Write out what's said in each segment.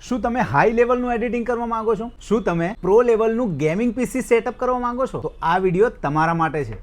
શું તમે high લેવલનું editing કરવા માંગો છો? શું તમે પ્રો લેવલનું ગેમિંગ પીસી સેટઅપ કરવા માંગો છો? તો આ વિડીયો તમારા માટે છે.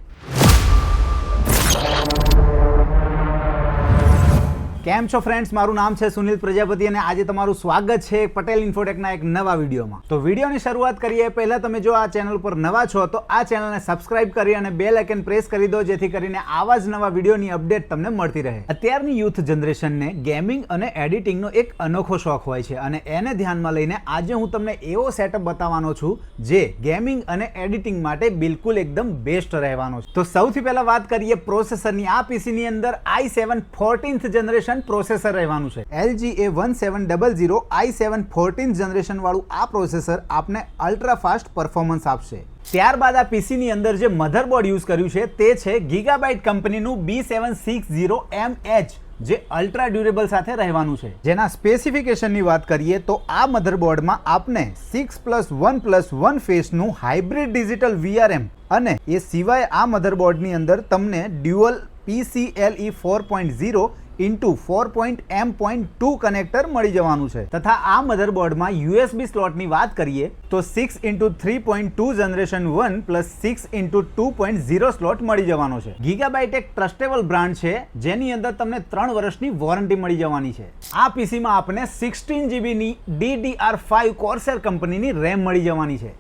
કેમ છો ફ્રેન્ડ્સ? મારું નામ છે સુનિલ પ્રજાપતિ અને આજે તમારું સ્વાગત છે પટેલ ઇન્ફોટેકના એક નવા વિડીયોમાં. તો વિડીયોની શરૂઆત કરીએ પહેલા તમે જો આ ચેનલ પર નવા છો તો આ ચેનલને સબસ્ક્રાઇબ કરી અને બેલ આઇકન પ્રેસ કરી દો, જેથી કરીને આવા જ નવા વિડીયોની અપડેટ તમને મળતી રહે. અત્યારની યુથ જનરેશનને ગેમિંગ અને એડિટિંગનો એક અનોખો શોખ હોય છે અને એને ધ્યાનમાં લઈને આજે હું તમને એવો સેટઅપ બતાવવાનો છું જે ગેમિંગ અને એડિટિંગ માટે બિલકુલ એકદમ બેસ્ટ રહેવાનો છે. તો સૌથી પહેલા વાત કરીએ પ્રોસેસરની. આ પીસીની અંદર i7 14th જનરેશન પ્રોસેસર રહેવાનું છે. LGA 1700 i7 14th જનરેશન વાળું આ પ્રોસેસર આપને અલ્ટ્રા ફાસ્ટ પરફોર્મન્સ આપશે. ત્યારબાદ આ પીસીની અંદર જે મધરબોર્ડ યુઝ કર્યું છે તે છે ગીગાબાઇટ કંપનીનું B760MH, જે અલ્ટ્રા ડ્યુરેબલ સાથે રહેવાનું છે. જેના સ્પેસિફિકેશનની વાત કરીએ તો આ મધરબોર્ડમાં આપને 6+1+1 ફેસનું હાઇબ્રિડ ડિજિટલ VRM અને એ સિવાય આ મધરબોર્ડની અંદર તમને dual PCIe 4.0 into 4.M.2 connector મળી જવાનું છે. તથા આ મધરબોર્ડમાં USB સ્લોટની વાત કરીએ તો 6x3.2 generation 1 plus 6x2.0 slot મળી જવાનો છે. ગીગાબાઇટ એક ટ્રસ્ટેબલ બ્રાન્ડ છે જેની અંદર તમને 3 વર્ષની વોરંટી મળી જવાની છે. આ પીસીમાં આપણે 16GB ની DDR5 કોર્સેર કંપનીની રેમ મળી જવાની છે,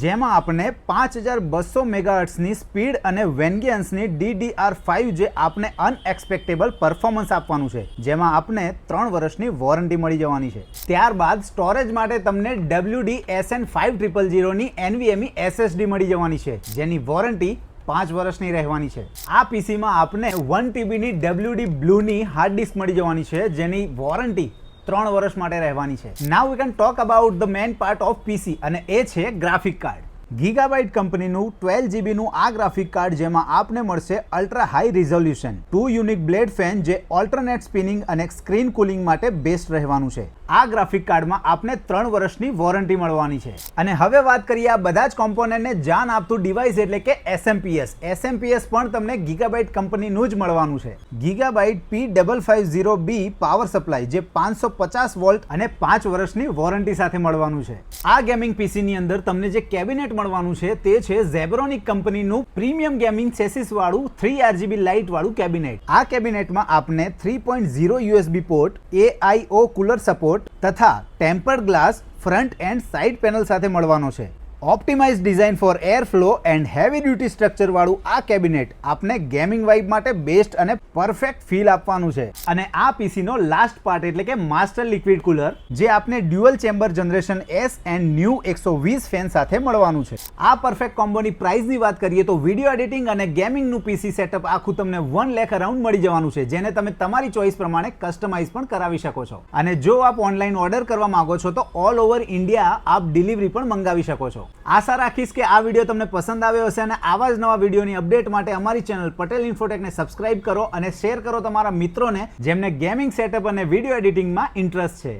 જેમાં આપણે 5200 મેગાહર્ટ્ઝની સ્પીડ અને વેનગિયન્સની DDR5 જે આપને અનએક્સપેક્ટેબલ પરફોર્મન્સ આપવાનું છે, જેમાં આપને 3 વર્ષની વોરંટી મળી જવાની છે. ત્યારબાદ સ્ટોરેજ માટે તમને WD-SN5000 ની NVMe SSD મળી જવાની છે, જેની વોરંટી 5 વર્ષની રહેવાની છે. આ પીસીમાં આપને 1TB ની WD બ્લુની હાર્ડ ડિસ્ક મળી જવાની છે, જેની વોરંટી 3 વર્ષ માટે રહેવાની છે. Now we can talk about the main part of PC અને એ છે ગ્રાફિક કાર્ડ. ગીગાબાઇટ કંપનીનું 12GB નું આ ગ્રાફિક કાર્ડ, જેમાં આપને મળશે ultra high resolution 2 unique blade fan, જે ઓલ્ટરનેટ સ્પિનિંગ અને સ્ક્રીન કુલિંગ માટે બેસ્ટ રહેવાનું છે. આ ગ્રાફિક કાર્ડમાં આપને 3 વર્ષની વોરંટી મળવાની છે. અને હવે વાત કરીએ આ બધા જ કોમ્પોનન્ટને જાન આપતું ડિવાઇસ એટલે કે SMPS. SMPS પણ તમને ગીગાબાઇટ કંપનીનું જ મળવાનું છે. ગીગાબાઇટ P550B પાવર સપ્લાય, જે 550 વોલ્ટ અને 5 વર્ષની વોરંટી સાથે મળવાનું છે. આ ગેમિંગ પીસીની અંદર તમને જે કેબિનેટ મળવાનું છે તે છે ઝેબ્રોનિક કંપનીનું પ્રીમિયમ ગેમિંગ ચેસિસ વાળું 3RGB લાઇટ વાળું કેબિનેટ. આ કેબિનેટમાં આપને 3.0 USB port, AIO cooler support તથા tempered glass front and side panel સાથે મળવાનો છે. Optimize design for air flow and heavy duty structure વાળું આ કેબિનેટ આપને ગેમિંગ વાઇબ માટે બેસ્ટ અને પરફેક્ટ ફીલ આપવાનું છે. અને આ પીસીનો લાસ્ટ પાર્ટ એટલે કે માસ્ટર લિક્વિડ કુલર, જે આપને dual chamber generation S and new 120 fan સાથે મળવાનું છે. આ પરફેક્ટ કોમ્બોની પ્રાઇસની વાત કરીએ તો વિડીયો એડિટિંગ અને ગેમિંગનું પીસી સેટઅપ આખું તમને 1 લાખ અરાઉન્ડ મળી જવાનું છે, જેને તમે તમારી ચોઇસ પ્રમાણે કસ્ટમાઇઝ પણ કરાવી શકો છો. અને જો આપ ઓનલાઈન ઓર્ડર કરવા માંગો છો તો ઓલ ઓવર ઇન્ડિયા આપ ડિલિવરી પણ મંગાવી શકો છો. આશા રાખીશ કે આ વિડીયો તમને પસંદ આવ્યો હશે અને આવા જ નવા વિડીયોની અપડેટ માટે અમારી ચેનલ પટેલ ઇન્ફોટેકને સબસ્ક્રાઇબ કરો અને શેર કરો તમારા મિત્રોને જેમને ગેમિંગ સેટઅપ અને વિડીયો એડિટિંગમાં ઇન્ટરેસ્ટ છે.